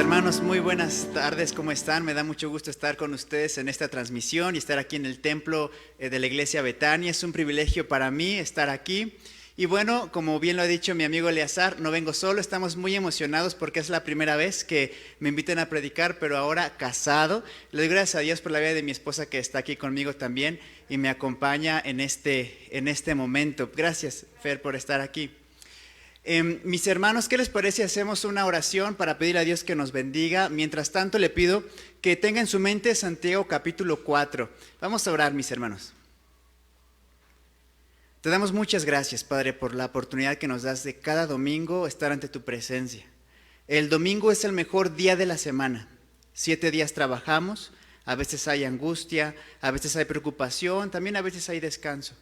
Hermanos, muy buenas tardes, ¿cómo están? Me da mucho gusto estar con ustedes en esta transmisión y estar aquí en el templo de la iglesia Betania. Es un privilegio para mí estar aquí. Y bueno, como bien lo ha dicho mi amigo Eleazar, no vengo solo, estamos muy emocionados porque es la primera vez que me invitan a predicar, pero ahora casado. Le doy gracias a Dios por la vida de mi esposa que está aquí conmigo también y me acompaña en este momento. Gracias, Fer, por estar aquí. Mis hermanos, ¿qué les parece si hacemos una oración para pedir a Dios que nos bendiga? Mientras tanto, le pido que tenga en su mente Santiago capítulo 4. Vamos a orar, mis hermanos. Te damos muchas gracias, Padre, por la oportunidad que nos das de cada domingo estar ante tu presencia. El domingo es el mejor día de la semana. 7 días trabajamos, a veces hay angustia, a veces hay preocupación, también a veces hay descanso.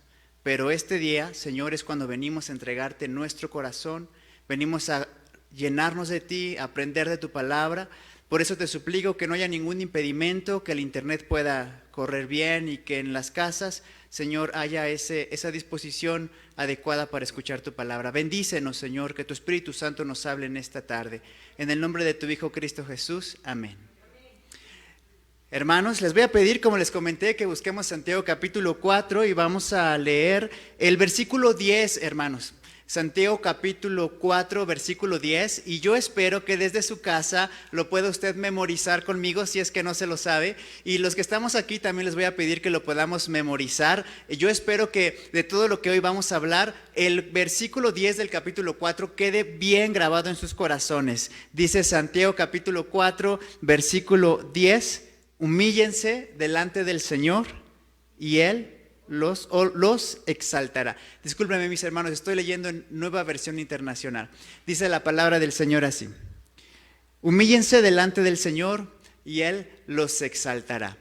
Pero este día, Señor, es cuando venimos a entregarte nuestro corazón, venimos a llenarnos de ti, a aprender de tu palabra. Por eso te suplico que no haya ningún impedimento, que el internet pueda correr bien y que en las casas, Señor, haya esa disposición adecuada para escuchar tu palabra. Bendícenos, Señor, que tu Espíritu Santo nos hable en esta tarde. En el nombre de tu Hijo Cristo Jesús, amén. Hermanos, les voy a pedir, como les comenté, que busquemos Santiago capítulo 4 y vamos a leer el versículo 10, hermanos. Santiago capítulo 4, versículo 10, y yo espero que desde su casa lo pueda usted memorizar conmigo si es que no se lo sabe, y los que estamos aquí también les voy a pedir que lo podamos memorizar. Yo espero que de todo lo que hoy vamos a hablar, el versículo 10 del capítulo 4 quede bien grabado en sus corazones. Dice Santiago capítulo 4, versículo 10, humíllense delante del Señor y Él los exaltará. Discúlpenme, mis hermanos, estoy leyendo en Nueva Versión Internacional. Dice la palabra del Señor así: humíllense delante del Señor y Él los exaltará.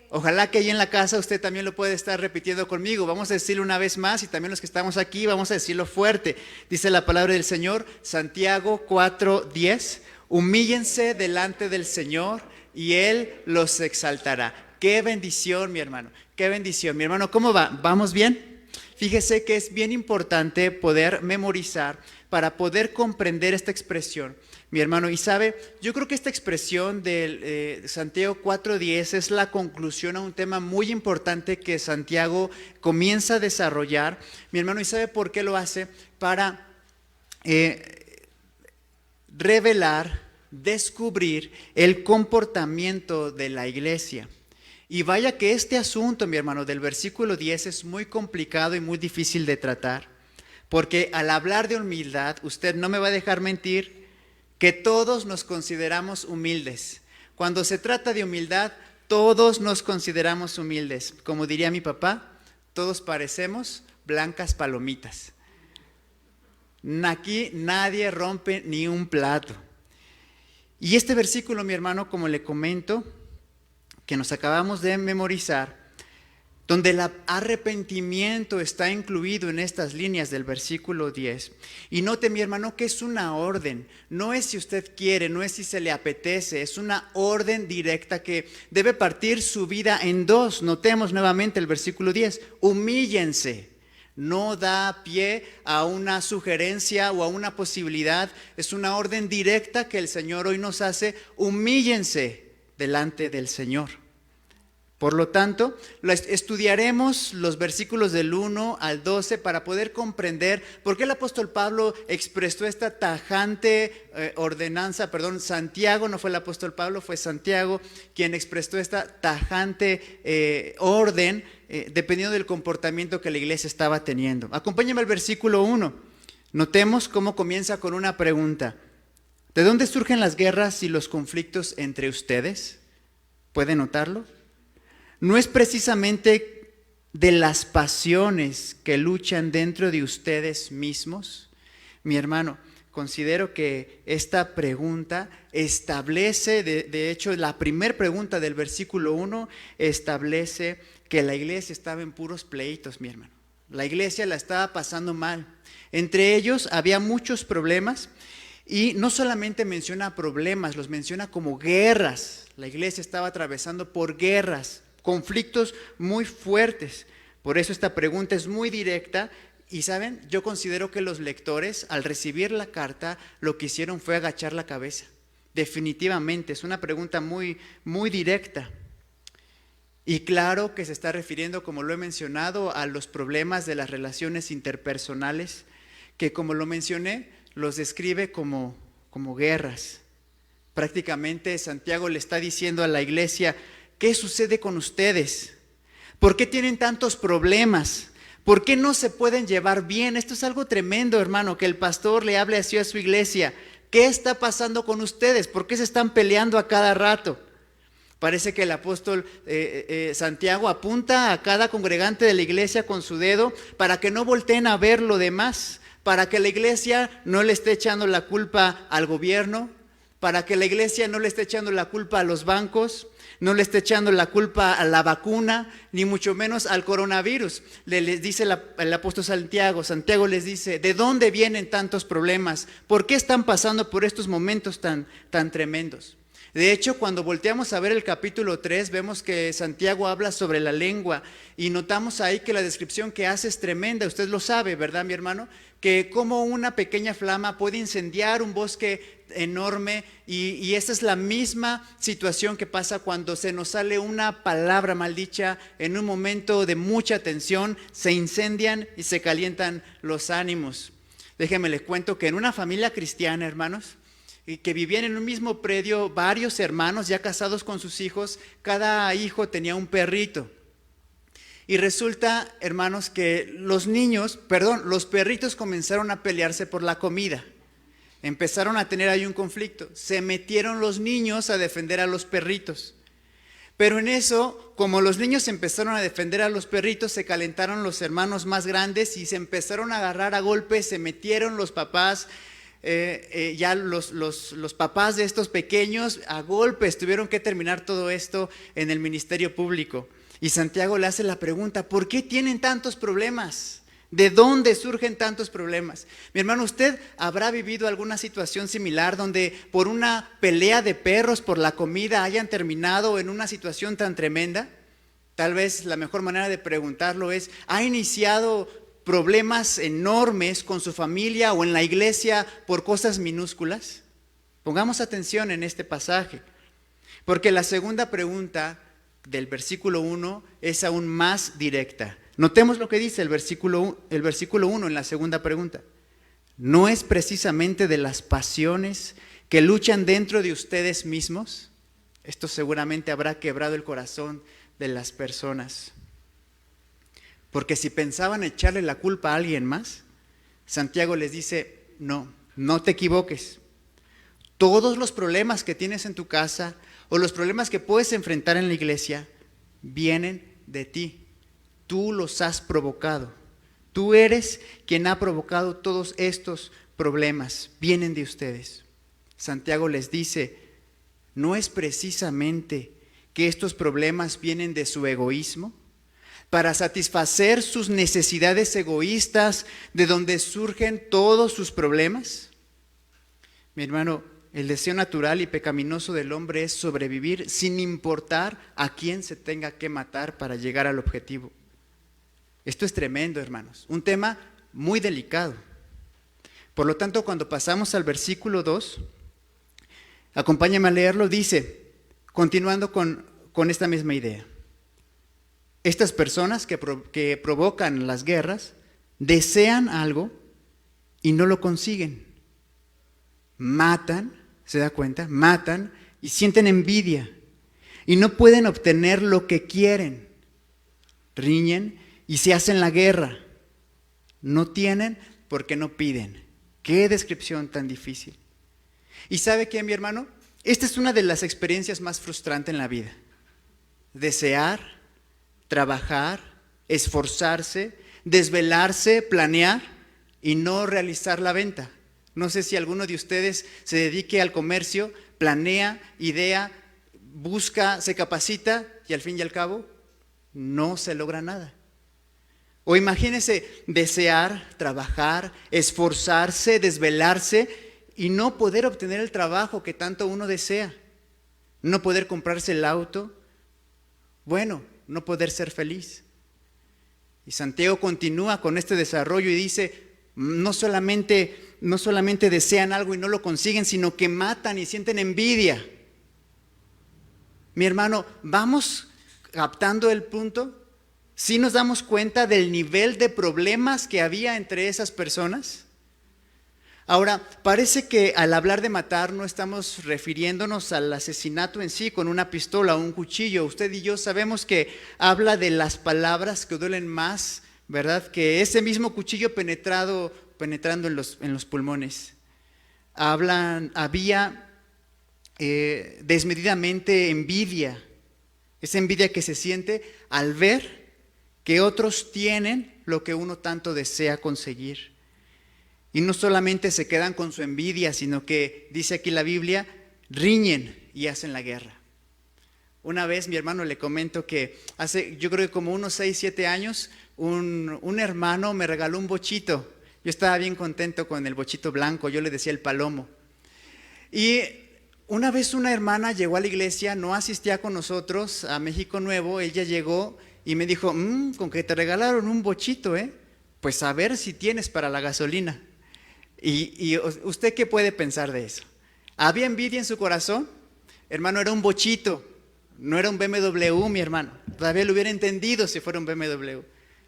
Ojalá que ahí en la casa usted también lo pueda estar repitiendo conmigo. Vamos a decirlo una vez más y también los que estamos aquí vamos a decirlo fuerte. Dice la palabra del Señor, Santiago 4:10, humíllense delante del Señor y Él los exaltará. ¡Qué bendición, mi hermano! ¡Qué bendición! Mi hermano, ¿cómo va? ¿Vamos bien? Fíjese que es bien importante poder memorizar para poder comprender esta expresión, mi hermano. Y sabe, yo creo que esta expresión de Santiago 4:10 es la conclusión a un tema muy importante que Santiago comienza a desarrollar, mi hermano. ¿Y sabe por qué lo hace? Para revelar, descubrir el comportamiento de la iglesia. Y vaya que este asunto, mi hermano, del versículo 10 es muy complicado y muy difícil de tratar, porque al hablar de humildad, usted no me va a dejar mentir que todos nos consideramos humildes. Cuando se trata de humildad, todos nos consideramos humildes. Como diría mi papá, todos parecemos blancas palomitas. Aquí nadie rompe ni un plato. Y este versículo, mi hermano, como le comento, que nos acabamos de memorizar, donde el arrepentimiento está incluido en estas líneas del versículo 10. Y note, mi hermano, que es una orden. No es si usted quiere, no es si se le apetece, es una orden directa que debe partir su vida en dos. Notemos nuevamente el versículo 10. Humíllense. No da pie a una sugerencia o a una posibilidad. Es una orden directa que el Señor hoy nos hace. Humíllense delante del Señor. Por lo tanto, estudiaremos los versículos del 1 al 12 para poder comprender por qué el apóstol Pablo expresó esta tajante ordenanza. Santiago, no fue el apóstol Pablo, fue Santiago quien expresó esta tajante orden dependiendo del comportamiento que la iglesia estaba teniendo. Acompáñame al versículo 1. Notemos cómo comienza con una pregunta. ¿De dónde surgen las guerras y los conflictos entre ustedes? ¿Puede notarlo? No es precisamente de las pasiones que luchan dentro de ustedes mismos. Mi hermano, considero que esta pregunta establece, de hecho, la primera pregunta del versículo 1 establece que la iglesia estaba en puros pleitos, mi hermano. La iglesia la estaba pasando mal. Entre ellos había muchos problemas. Y no solamente menciona problemas, los menciona como guerras. La iglesia estaba atravesando por guerras, conflictos muy fuertes. Por eso esta pregunta es muy directa. Y saben, yo considero que los lectores al recibir la carta lo que hicieron fue agachar la cabeza. Definitivamente, es una pregunta muy, muy directa. Y claro que se está refiriendo, como lo he mencionado, a los problemas de las relaciones interpersonales, que como lo mencioné, los describe como guerras. Prácticamente Santiago le está diciendo a la iglesia, ¿qué sucede con ustedes? ¿Por qué tienen tantos problemas? ¿Por qué no se pueden llevar bien? Esto es algo tremendo, hermano, que el pastor le hable así a su iglesia. ¿Qué está pasando con ustedes? ¿Por qué se están peleando a cada rato? Parece que el apóstol Santiago apunta a cada congregante de la iglesia con su dedo para que no volteen a ver lo demás, para que la iglesia no le esté echando la culpa al gobierno, para que la iglesia no le esté echando la culpa a los bancos, no le esté echando la culpa a la vacuna, ni mucho menos al coronavirus. Les dice el apóstol Santiago les dice, ¿de dónde vienen tantos problemas? ¿Por qué están pasando por estos momentos tan tremendos? De hecho, cuando volteamos a ver el capítulo 3, vemos que Santiago habla sobre la lengua y notamos ahí que la descripción que hace es tremenda. Usted lo sabe, ¿verdad, mi hermano? Que como una pequeña flama puede incendiar un bosque enorme y esa es la misma situación que pasa cuando se nos sale una palabra maldicha en un momento de mucha tensión, se incendian y se calientan los ánimos. Déjenme les cuento que en una familia cristiana, hermanos, y que vivían en un mismo predio, varios hermanos ya casados con sus hijos, cada hijo tenía un perrito. Y resulta, hermanos, que los perritos comenzaron a pelearse por la comida. Empezaron a tener ahí un conflicto. Se metieron los niños a defender a los perritos. Pero en eso, como los niños empezaron a defender a los perritos, se calentaron los hermanos más grandes y se empezaron a agarrar a golpes, se metieron los papás. Ya los papás de estos pequeños a golpes tuvieron que terminar todo esto en el ministerio público. Y Santiago le hace la pregunta, ¿por qué tienen tantos problemas? ¿De dónde surgen tantos problemas? Mi hermano, ¿usted habrá vivido alguna situación similar donde por una pelea de perros por la comida hayan terminado en una situación tan tremenda? Tal vez la mejor manera de preguntarlo es, ¿ha iniciado problemas enormes con su familia o en la iglesia por cosas minúsculas? Pongamos atención en este pasaje, porque la segunda pregunta del versículo 1 es aún más directa. Notemos lo que dice el versículo 1 en la segunda pregunta. ¿No es precisamente de las pasiones que luchan dentro de ustedes mismos? Esto seguramente habrá quebrado el corazón de las personas. Porque si pensaban echarle la culpa a alguien más, Santiago les dice, no te equivoques. Todos los problemas que tienes en tu casa o los problemas que puedes enfrentar en la iglesia vienen de ti. Tú los has provocado. Tú eres quien ha provocado todos estos problemas. Vienen de ustedes. Santiago les dice, ¿no es precisamente que estos problemas vienen de su egoísmo? Para satisfacer sus necesidades egoístas, de donde surgen todos sus problemas. Mi hermano, el deseo natural y pecaminoso del hombre es sobrevivir sin importar a quién se tenga que matar para llegar al objetivo. Esto es tremendo, hermanos, un tema muy delicado. Por lo tanto, cuando pasamos al versículo 2, acompáñame a leerlo, dice, continuando con esta misma idea. Estas personas que provocan las guerras desean algo y no lo consiguen. Matan, ¿se da cuenta? Matan y sienten envidia y no pueden obtener lo que quieren. Riñen y se hacen la guerra. No tienen porque no piden. Qué descripción tan difícil. ¿Y sabe qué, mi hermano? Esta es una de las experiencias más frustrantes en la vida. Desear, trabajar, esforzarse, desvelarse, planear y no realizar la venta. No sé si alguno de ustedes se dedique al comercio, planea, idea, busca, se capacita y al fin y al cabo no se logra nada. O imagínese desear, trabajar, esforzarse, desvelarse y no poder obtener el trabajo que tanto uno desea, no poder comprarse el auto, no poder ser feliz. Y Santiago continúa con este desarrollo y dice, no solamente no solamente desean algo y no lo consiguen, sino que matan y sienten envidia. Mi hermano, ¿vamos captando el punto? ¿Sí nos damos cuenta del nivel de problemas que había entre esas personas? Ahora, parece que al hablar de matar no estamos refiriéndonos al asesinato en sí con una pistola o un cuchillo. Usted y yo sabemos que habla de las palabras que duelen más, ¿verdad? Que ese mismo cuchillo penetrando en los pulmones. Había desmedidamente envidia, esa envidia que se siente al ver que otros tienen lo que uno tanto desea conseguir. Y no solamente se quedan con su envidia, sino que, dice aquí la Biblia, riñen y hacen la guerra. Una vez mi hermano le comento que hace, yo creo que como unos 6, 7 años, un hermano me regaló un bochito. Yo estaba bien contento con el bochito blanco, yo le decía el palomo. Y una vez una hermana llegó a la iglesia, no asistía con nosotros a México Nuevo, ella llegó y me dijo, con que te regalaron un bochito, pues a ver si tienes para la gasolina. ¿Y usted qué puede pensar de eso? ¿Había envidia en su corazón? Hermano, era un bochito, no era un BMW, mi hermano. Todavía lo hubiera entendido si fuera un BMW,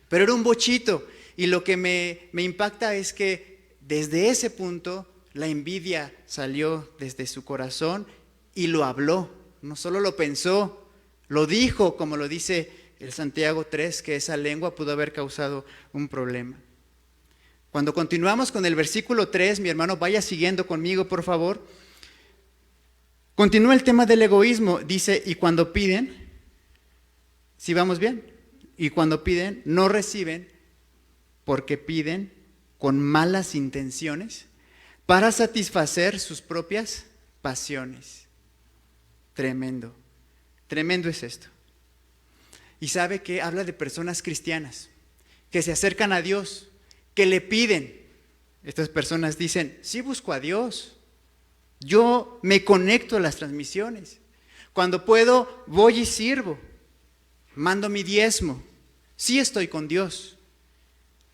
pero era un bochito. Y lo que me impacta es que desde ese punto la envidia salió desde su corazón y lo habló. No solo lo pensó, lo dijo, como lo dice el Santiago 3, que esa lengua pudo haber causado un problema. Cuando continuamos con el versículo 3, mi hermano, vaya siguiendo conmigo, por favor. Continúa el tema del egoísmo. Dice, y cuando piden, ¿sí vamos bien? Y cuando piden, no reciben, porque piden con malas intenciones para satisfacer sus propias pasiones. Tremendo, tremendo es esto. Y sabe que habla de personas cristianas que se acercan a Dios, que le piden. Estas personas dicen, sí busco a Dios, yo me conecto a las transmisiones, cuando puedo voy y sirvo, mando mi diezmo, sí estoy con Dios,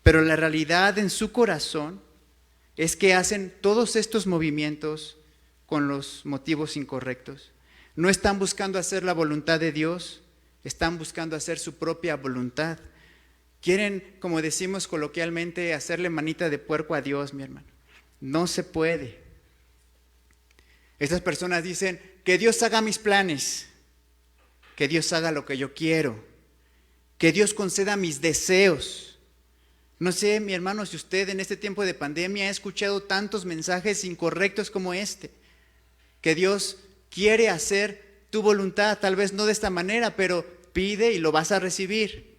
pero la realidad en su corazón es que hacen todos estos movimientos con los motivos incorrectos. No están buscando hacer la voluntad de Dios, están buscando hacer su propia voluntad. Quieren, como decimos coloquialmente, hacerle manita de puerco a Dios, mi hermano. No se puede. Estas personas dicen, que Dios haga mis planes, que Dios haga lo que yo quiero, que Dios conceda mis deseos. No sé, mi hermano, si usted en este tiempo de pandemia ha escuchado tantos mensajes incorrectos como este, que Dios quiere hacer tu voluntad, tal vez no de esta manera, pero pide y lo vas a recibir.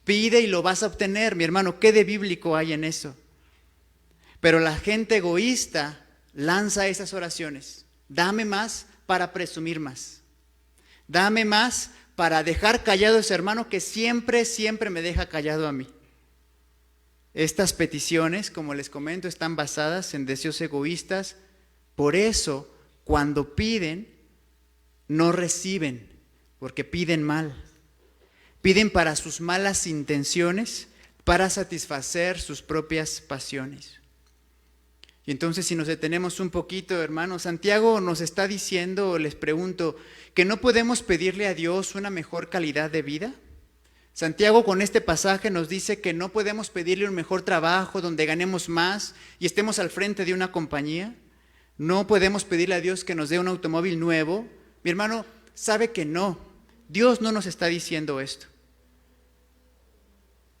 Pide y lo vas a obtener, mi hermano. ¿Qué de bíblico hay en eso? Pero la gente egoísta lanza esas oraciones. Dame más para presumir más. Dame más para dejar callado a ese hermano que siempre, siempre me deja callado a mí. Estas peticiones, como les comento, están basadas en deseos egoístas. Por eso, cuando piden, no reciben, porque piden mal. Piden para sus malas intenciones, para satisfacer sus propias pasiones. Y entonces, si nos detenemos un poquito, hermanos, Santiago nos está diciendo, les pregunto, que no podemos pedirle a Dios una mejor calidad de vida. Santiago con este pasaje nos dice que no podemos pedirle un mejor trabajo donde ganemos más y estemos al frente de una compañía. No podemos pedirle a Dios que nos dé un automóvil nuevo. Mi hermano, sabe que no. Dios no nos está diciendo esto.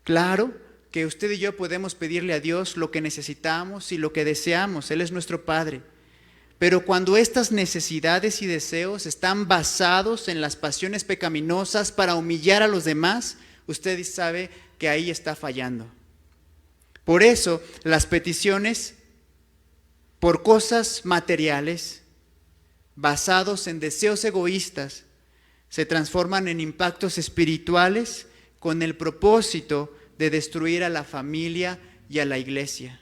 Claro que usted y yo podemos pedirle a Dios lo que necesitamos y lo que deseamos. Él es nuestro Padre. Pero cuando estas necesidades y deseos están basados en las pasiones pecaminosas para humillar a los demás, usted sabe que ahí está fallando. Por eso, las peticiones por cosas materiales, basados en deseos egoístas, se transforman en impactos espirituales con el propósito de destruir a la familia y a la iglesia.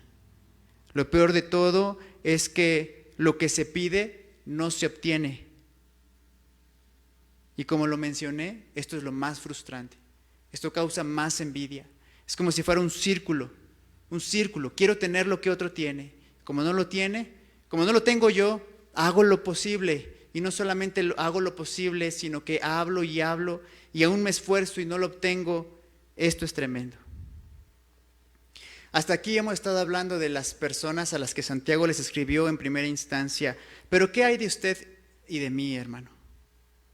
Lo peor de todo es que lo que se pide no se obtiene. Y como lo mencioné, esto es lo más frustrante. Esto causa más envidia. Es como si fuera un círculo. Quiero tener lo que otro tiene. como no lo tiene, como no lo tengo yo, hago lo posible. Y no solamente hago lo posible, sino que hablo y aún me esfuerzo y no lo obtengo. Esto es tremendo. Hasta aquí hemos estado hablando de las personas a las que Santiago les escribió en primera instancia. Pero ¿qué hay de usted y de mí, hermano?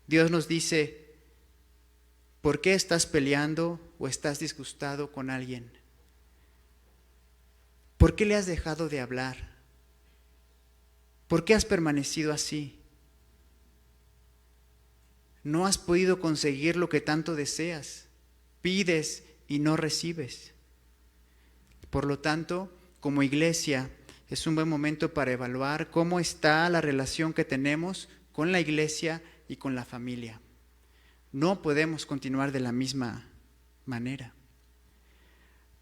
Dios nos dice, ¿por qué estás peleando o estás disgustado con alguien? ¿Por qué le has dejado de hablar? ¿Por qué has permanecido así? No has podido conseguir lo que tanto deseas. Pides y no recibes. Por lo tanto, como iglesia, es un buen momento para evaluar cómo está la relación que tenemos con la iglesia y con la familia. No podemos continuar de la misma manera.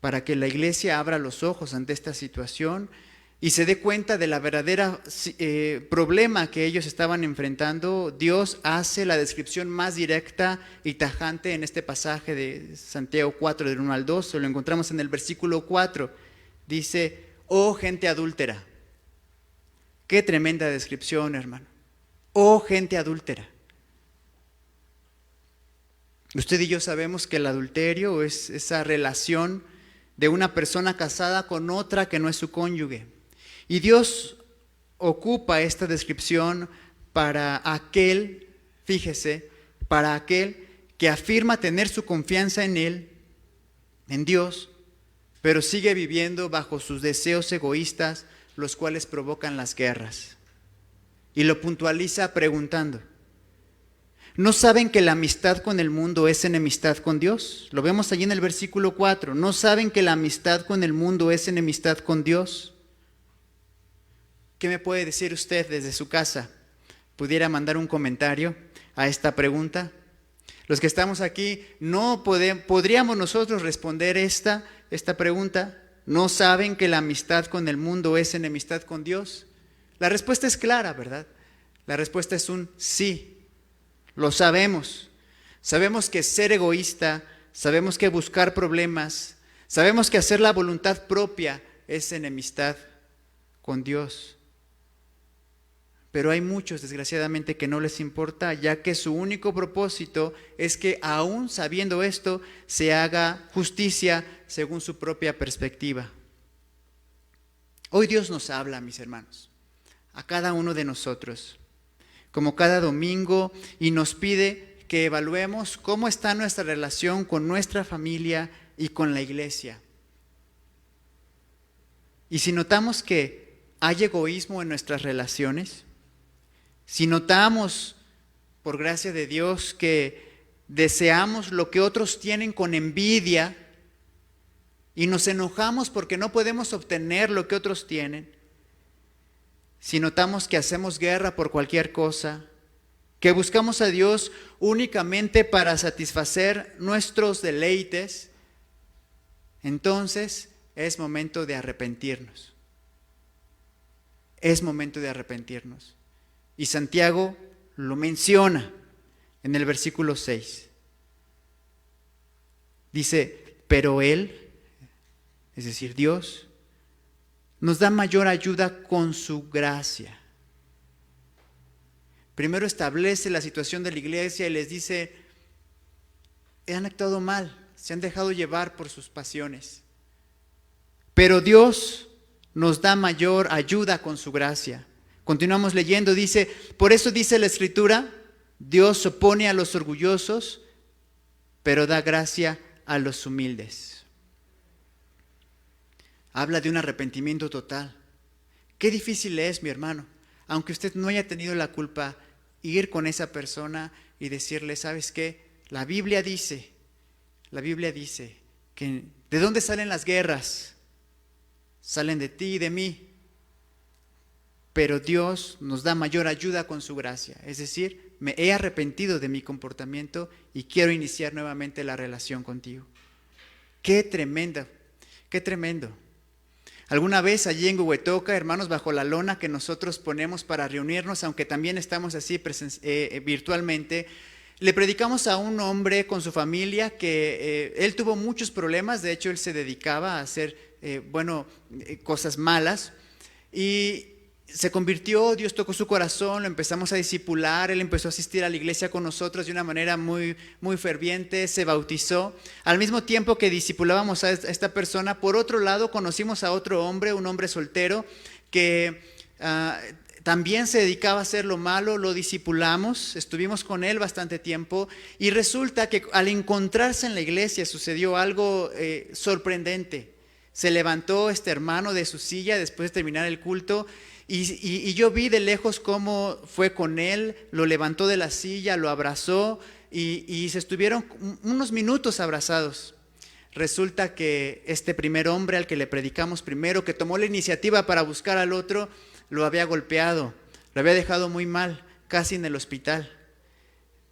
Para que la iglesia abra los ojos ante esta situación y se dé cuenta de la verdadera problema que ellos estaban enfrentando, Dios hace la descripción más directa y tajante en este pasaje de Santiago 4, del 1 al 2. Lo encontramos en el versículo 4. Dice, oh gente adúltera. Qué tremenda descripción, hermano. Oh gente adúltera. Usted y yo sabemos que el adulterio es esa relación de una persona casada con otra que no es su cónyuge. Y Dios ocupa esta descripción para aquel, fíjese, para aquel que afirma tener su confianza en Él, en Dios, pero sigue viviendo bajo sus deseos egoístas, los cuales provocan las guerras. Y lo puntualiza preguntando, ¿no saben que la amistad con el mundo es enemistad con Dios? Lo vemos allí en el versículo 4. ¿No saben que la amistad con el mundo es enemistad con Dios? ¿Qué me puede decir usted desde su casa? ¿Pudiera mandar un comentario a esta pregunta? Los que estamos aquí, ¿podríamos nosotros responder esta pregunta? ¿No saben que la amistad con el mundo es enemistad con Dios? La respuesta es clara, ¿verdad? La respuesta es un sí. Lo sabemos. Sabemos que ser egoísta, sabemos que buscar problemas, sabemos que hacer la voluntad propia es enemistad con Dios. Pero hay muchos, desgraciadamente, que no les importa, ya que su único propósito es que, aún sabiendo esto, se haga justicia según su propia perspectiva. Hoy Dios nos habla, mis hermanos, a cada uno de nosotros, como cada domingo, y nos pide que evaluemos cómo está nuestra relación con nuestra familia y con la iglesia. Y si notamos que hay egoísmo en nuestras relaciones, si notamos, por gracia de Dios, que deseamos lo que otros tienen con envidia y nos enojamos porque no podemos obtener lo que otros tienen, si notamos que hacemos guerra por cualquier cosa, que buscamos a Dios únicamente para satisfacer nuestros deleites, entonces es momento de arrepentirnos. Es momento de arrepentirnos. Y Santiago lo menciona en el versículo 6. Dice, pero Él, es decir, Dios, nos da mayor ayuda con su gracia. Primero establece la situación de la iglesia y les dice, han actuado mal, se han dejado llevar por sus pasiones. Pero Dios nos da mayor ayuda con su gracia. Continuamos leyendo, dice, por eso dice la Escritura, Dios se opone a los orgullosos, pero da gracia a los humildes. Habla de un arrepentimiento total. Qué difícil es, mi hermano, aunque usted no haya tenido la culpa, ir con esa persona y decirle, ¿sabes qué? La Biblia dice que ¿de dónde salen las guerras? Salen de ti y de mí. Pero Dios nos da mayor ayuda con su gracia. Es decir, me he arrepentido de mi comportamiento y quiero iniciar nuevamente la relación contigo. Qué tremendo, qué tremendo. Alguna vez allí en Huehuetoca, hermanos, bajo la lona que nosotros ponemos para reunirnos, aunque también estamos así virtualmente, le predicamos a un hombre con su familia que él tuvo muchos problemas. De hecho, él se dedicaba a hacer cosas malas. Y se convirtió, Dios tocó su corazón, lo empezamos a discipular, él empezó a asistir a la iglesia con nosotros de una manera muy, muy ferviente, se bautizó. Al mismo tiempo que discipulábamos a esta persona, por otro lado conocimos a otro hombre, un hombre soltero, que también se dedicaba a hacer lo malo, lo discipulamos, estuvimos con él bastante tiempo y resulta que al encontrarse en la iglesia sucedió algo sorprendente. Se levantó este hermano de su silla después de terminar el culto y yo vi de lejos cómo fue con él, lo levantó de la silla, lo abrazó y se estuvieron unos minutos abrazados. Resulta que este primer hombre al que le predicamos primero, que tomó la iniciativa para buscar al otro, lo había golpeado, lo había dejado muy mal, casi en el hospital.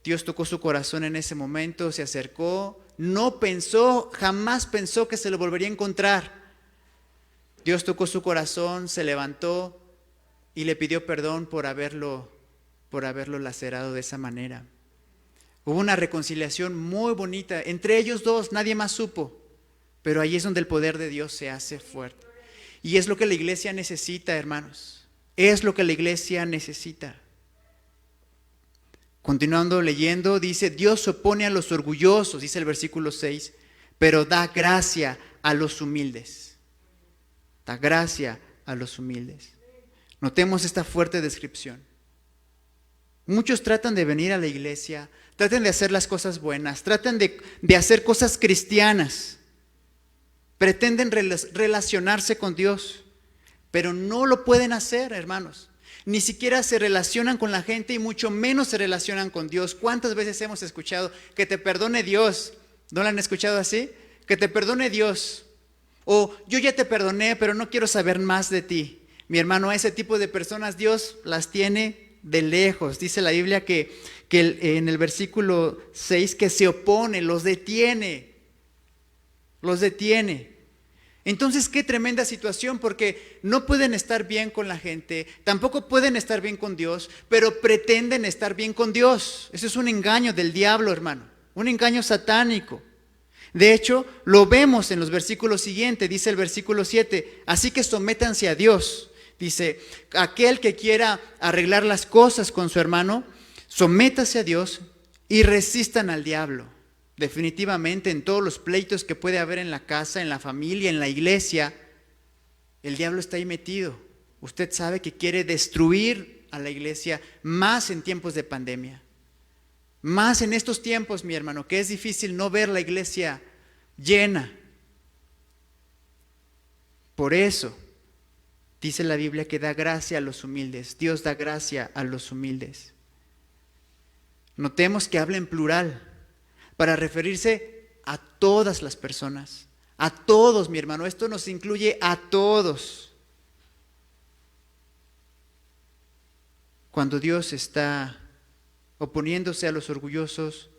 Dios tocó su corazón en ese momento, se acercó, no pensó, jamás pensó que se lo volvería a encontrar. Dios tocó su corazón, se levantó y le pidió perdón por haberlo lacerado de esa manera. Hubo una reconciliación muy bonita entre ellos dos, nadie más supo, pero ahí es donde el poder de Dios se hace fuerte. Y es lo que la iglesia necesita, hermanos, es lo que la iglesia necesita. Continuando leyendo, dice, Dios se opone a los orgullosos, dice el versículo 6, pero da gracia a los humildes. Da gracia a los humildes. Notemos esta fuerte descripción. Muchos tratan de venir a la iglesia, tratan de hacer las cosas buenas, tratan de hacer cosas cristianas, pretenden relacionarse con Dios, pero no lo pueden hacer, hermanos. Ni siquiera se relacionan con la gente y mucho menos se relacionan con Dios. ¿Cuántas veces hemos escuchado que te perdone Dios? ¿No lo han escuchado así? Que te perdone Dios. O yo ya te perdoné, pero no quiero saber más de ti. Mi hermano, a ese tipo de personas Dios las tiene de lejos. Dice la Biblia que en el versículo 6 que se opone, los detiene. Los detiene. Entonces, qué tremenda situación, porque no pueden estar bien con la gente, tampoco pueden estar bien con Dios, pero pretenden estar bien con Dios. Eso es un engaño del diablo, hermano, un engaño satánico. De hecho, lo vemos en los versículos siguientes, dice el versículo 7, así que sométanse a Dios. Dice, aquel que quiera arreglar las cosas con su hermano, sométase a Dios y resistan al diablo. Definitivamente en todos los pleitos que puede haber en la casa, en la familia, en la iglesia, el diablo está ahí metido. Usted sabe que quiere destruir a la iglesia más en tiempos de pandemia. Más en estos tiempos, mi hermano, que es difícil no ver la iglesia llena. Por eso dice la Biblia que da gracia a los humildes. Dios da gracia a los humildes. Notemos que habla en plural para referirse a todas las personas, a todos, mi hermano. Esto nos incluye a todos. Cuando Dios está oponiéndose a los orgullosos,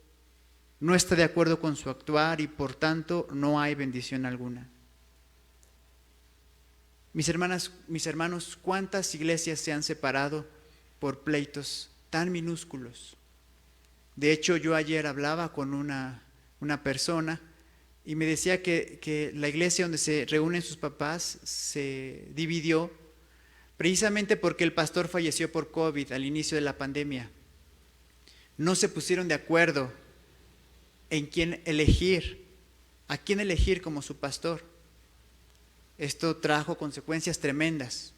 no está de acuerdo con su actuar y por tanto no hay bendición alguna. Mis hermanas, mis hermanos, ¿cuántas iglesias se han separado por pleitos tan minúsculos? De hecho, yo ayer hablaba con una persona y me decía que la iglesia donde se reúnen sus papás se dividió precisamente porque el pastor falleció por COVID al inicio de la pandemia. No se pusieron de acuerdo en a quién elegir como su pastor. Esto trajo consecuencias tremendas,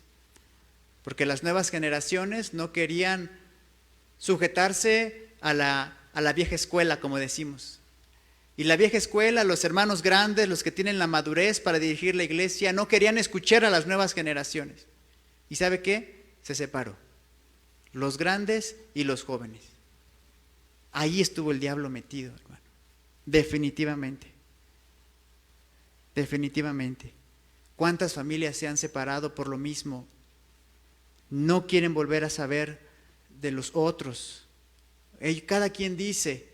porque las nuevas generaciones no querían sujetarse a la vieja escuela, como decimos. Y la vieja escuela, los hermanos grandes, los que tienen la madurez para dirigir la iglesia, no querían escuchar a las nuevas generaciones. ¿Y sabe qué? Se separó. Los grandes y los jóvenes. Ahí estuvo el diablo metido, hermano. Definitivamente. Definitivamente. ¿Cuántas familias se han separado por lo mismo? No quieren volver a saber de los otros. Cada quien dice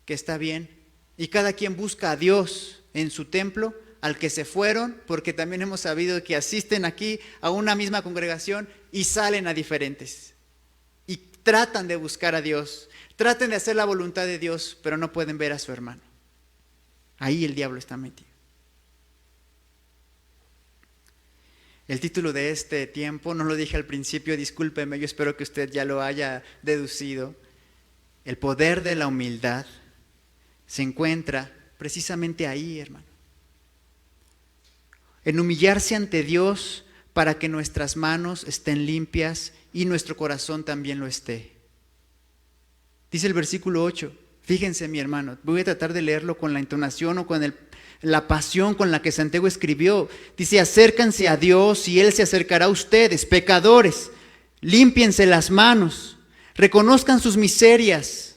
que está bien y cada quien busca a Dios en su templo al que se fueron, porque también hemos sabido que asisten aquí a una misma congregación y salen a diferentes. Y tratan de buscar a Dios, tratan de hacer la voluntad de Dios, pero no pueden ver a su hermano. Ahí el diablo está metido. El título de este tiempo, no lo dije al principio, discúlpeme, yo espero que usted ya lo haya deducido. El poder de la humildad se encuentra precisamente ahí, hermano. En humillarse ante Dios para que nuestras manos estén limpias y nuestro corazón también lo esté. Dice el versículo 8, fíjense mi hermano, voy a tratar de leerlo con la entonación o con la pasión con la que Santiago escribió. Dice, acércanse a Dios y Él se acercará a ustedes, pecadores, límpiense las manos, reconozcan sus miserias.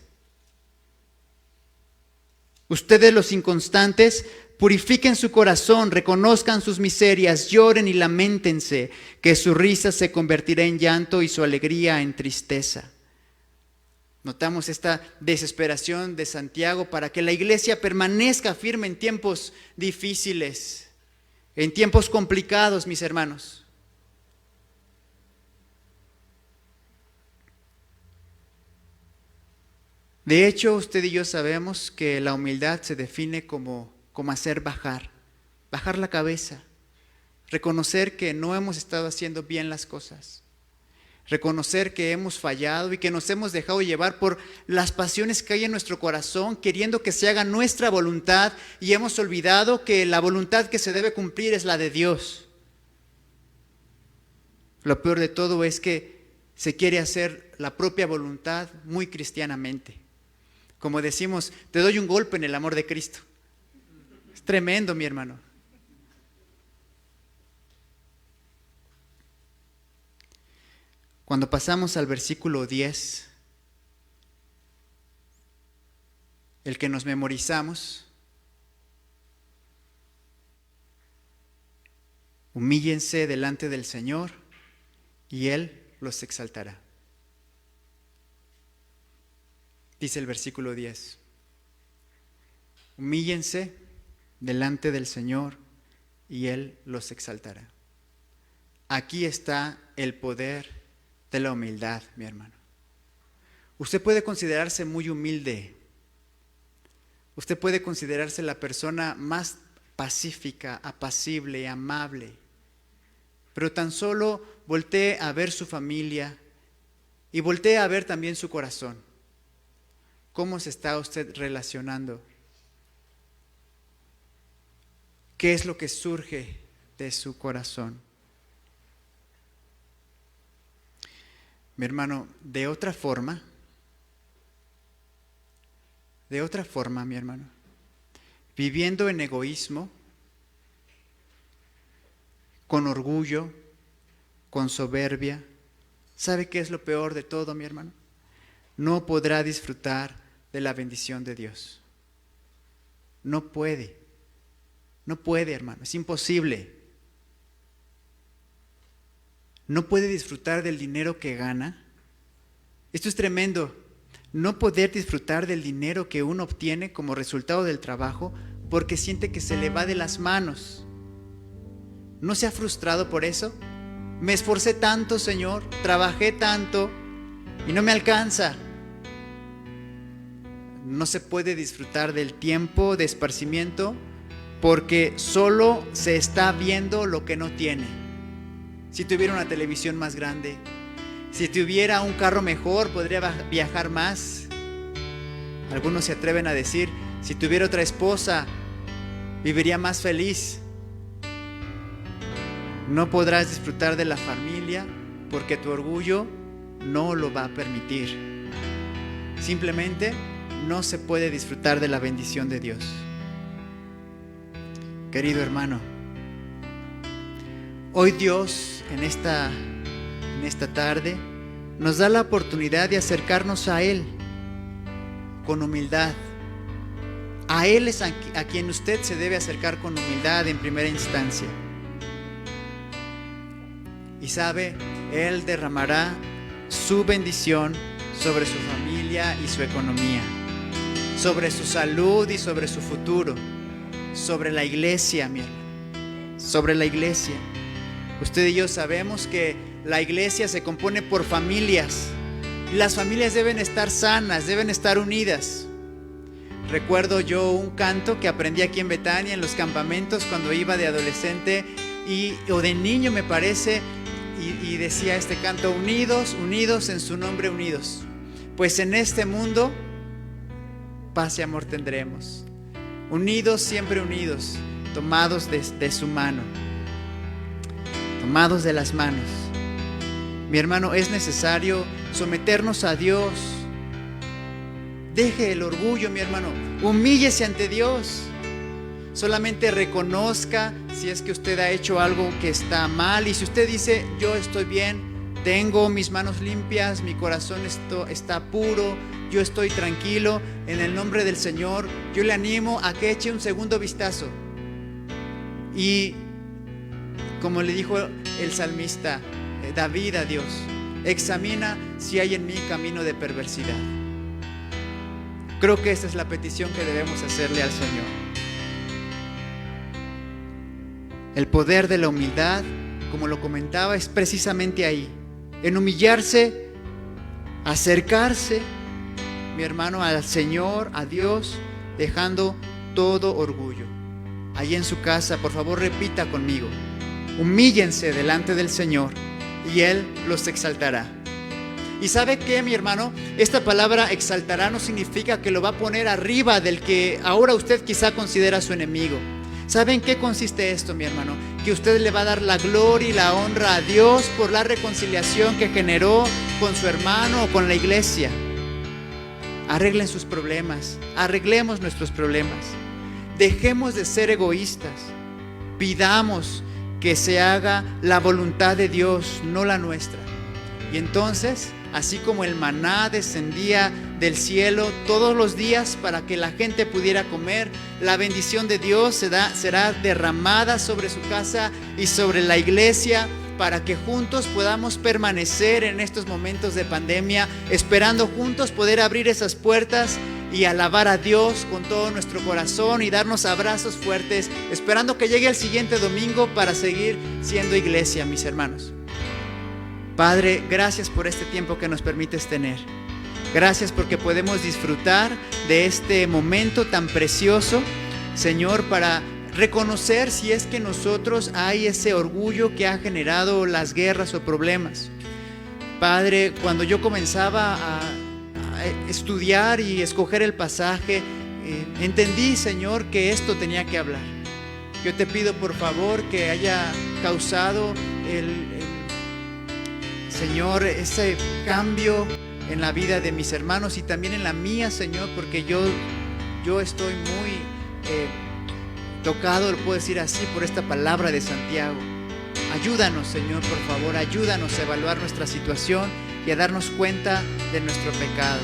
Ustedes los inconstantes, purifiquen su corazón, reconozcan sus miserias, lloren y lamentense, que su risa se convertirá en llanto y su alegría en tristeza. Notamos esta desesperación de Santiago para que la iglesia permanezca firme en tiempos difíciles, en tiempos complicados, mis hermanos. De hecho, usted y yo sabemos que la humildad se define como hacer bajar la cabeza, reconocer que no hemos estado haciendo bien las cosas. Reconocer que hemos fallado y que nos hemos dejado llevar por las pasiones que hay en nuestro corazón, queriendo que se haga nuestra voluntad, y hemos olvidado que la voluntad que se debe cumplir es la de Dios. Lo peor de todo es que se quiere hacer la propia voluntad muy cristianamente. Como decimos, te doy un golpe en el amor de Cristo. Es tremendo, mi hermano. Cuando pasamos al versículo 10, el que nos memorizamos, humíllense delante del Señor y Él los exaltará. Dice el versículo 10, humíllense delante del Señor y Él los exaltará. Aquí está el poder de la humildad, mi hermano. Usted puede considerarse muy humilde. Usted puede considerarse la persona más pacífica, apacible, amable. Pero tan solo voltee a ver su familia y voltee a ver también su corazón. ¿Cómo se está usted relacionando? ¿Qué es lo que surge de su corazón? Mi hermano, de otra forma, mi hermano, viviendo en egoísmo, con orgullo, con soberbia, ¿sabe qué es lo peor de todo, mi hermano? No podrá disfrutar de la bendición de Dios. No puede, hermano, es imposible. No puede disfrutar del dinero que gana. Esto es tremendo. No poder disfrutar del dinero que uno obtiene como resultado del trabajo porque siente que se le va de las manos. ¿No se ha frustrado por eso? Me esforcé tanto, Señor, trabajé tanto y no me alcanza. No se puede disfrutar del tiempo de esparcimiento porque solo se está viendo lo que no tiene. Si tuviera una televisión más grande, si tuviera un carro mejor, podría viajar más. Algunos se atreven a decir, si tuviera otra esposa, viviría más feliz. No podrás disfrutar de la familia porque tu orgullo no lo va a permitir. Simplemente no se puede disfrutar de la bendición de Dios. Querido hermano, hoy Dios en esta tarde nos da la oportunidad de acercarnos a Él con humildad. A Él es a quien usted se debe acercar con humildad en primera instancia. Y sabe, Él derramará su bendición sobre su familia y su economía, sobre su salud y sobre su futuro, sobre la iglesia, mi hermano, sobre la iglesia. Usted y yo sabemos que la iglesia se compone por familias. Las familias deben estar sanas, deben estar unidas. Recuerdo yo un canto que aprendí aquí en Betania, en los campamentos, cuando iba de adolescente, o de niño me parece, y decía este canto: unidos, unidos en su nombre unidos, pues en este mundo paz y amor tendremos. Unidos, siempre unidos, tomados de su mano, tomados de las manos. Mi hermano, es necesario someternos a Dios. Deje el orgullo, mi hermano, humíllese ante Dios. Solamente reconozca si es que usted ha hecho algo que está mal, y si usted dice: yo estoy bien, tengo mis manos limpias, mi corazón está puro, yo estoy tranquilo, en el nombre del Señor, yo le animo a que eche un segundo vistazo. Y como le dijo el salmista David a Dios: examina si hay en mí camino de perversidad. Creo que esa es la petición que debemos hacerle al Señor. El poder de la humildad, como lo comentaba, es precisamente ahí, en humillarse, acercarse, mi hermano, al Señor, a Dios, dejando todo orgullo. Allí en su casa, por favor, repita conmigo: humíllense delante del Señor y Él los exaltará. ¿Y sabe qué, mi hermano? Esta palabra exaltará no significa que lo va a poner arriba del que ahora usted quizá considera su enemigo. ¿Sabe en qué consiste esto, mi hermano? Que usted le va a dar la gloria y la honra a Dios por la reconciliación que generó con su hermano o con la iglesia. Arreglen sus problemas, arreglemos nuestros problemas. Dejemos de ser egoístas. Pidamos que se haga la voluntad de Dios, no la nuestra. Y entonces, así como el maná descendía del cielo todos los días para que la gente pudiera comer, la bendición de Dios será derramada sobre su casa y sobre la iglesia, para que juntos podamos permanecer en estos momentos de pandemia, esperando juntos poder abrir esas puertas y alabar a Dios con todo nuestro corazón y darnos abrazos fuertes, esperando que llegue el siguiente domingo para seguir siendo iglesia, mis hermanos. Padre, gracias por este tiempo que nos permites tener. Gracias porque podemos disfrutar de este momento tan precioso, Señor, para reconocer si es que nosotros hay ese orgullo que ha generado las guerras o problemas. Padre, cuando yo comenzaba a estudiar y escoger el pasaje, entendí, Señor, que esto tenía que hablar. Yo te pido, por favor, que haya causado Señor, ese cambio en la vida de mis hermanos y también en la mía, Señor, porque yo estoy muy tocado, lo puedo decir así, por esta palabra de Santiago. Ayúdanos, Señor, por favor, ayúdanos a evaluar nuestra situación y a darnos cuenta de nuestro pecado.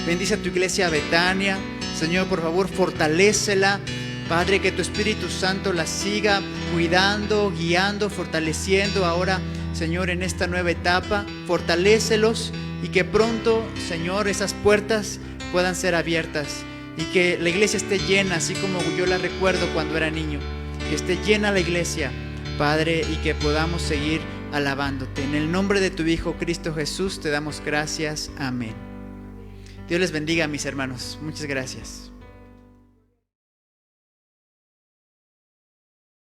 Bendice a tu iglesia Betania, Señor, por favor, fortalécela. Padre, que tu Espíritu Santo la siga cuidando, guiando, fortaleciendo ahora, Señor, en esta nueva etapa. Fortalécelos y que pronto, Señor, esas puertas puedan ser abiertas y que la iglesia esté llena, así como yo la recuerdo cuando era niño. Que esté llena la iglesia, Padre, y que podamos seguir alabándote. En el nombre de tu Hijo Cristo Jesús te damos gracias. Amén. Dios les bendiga, mis hermanos. Muchas gracias.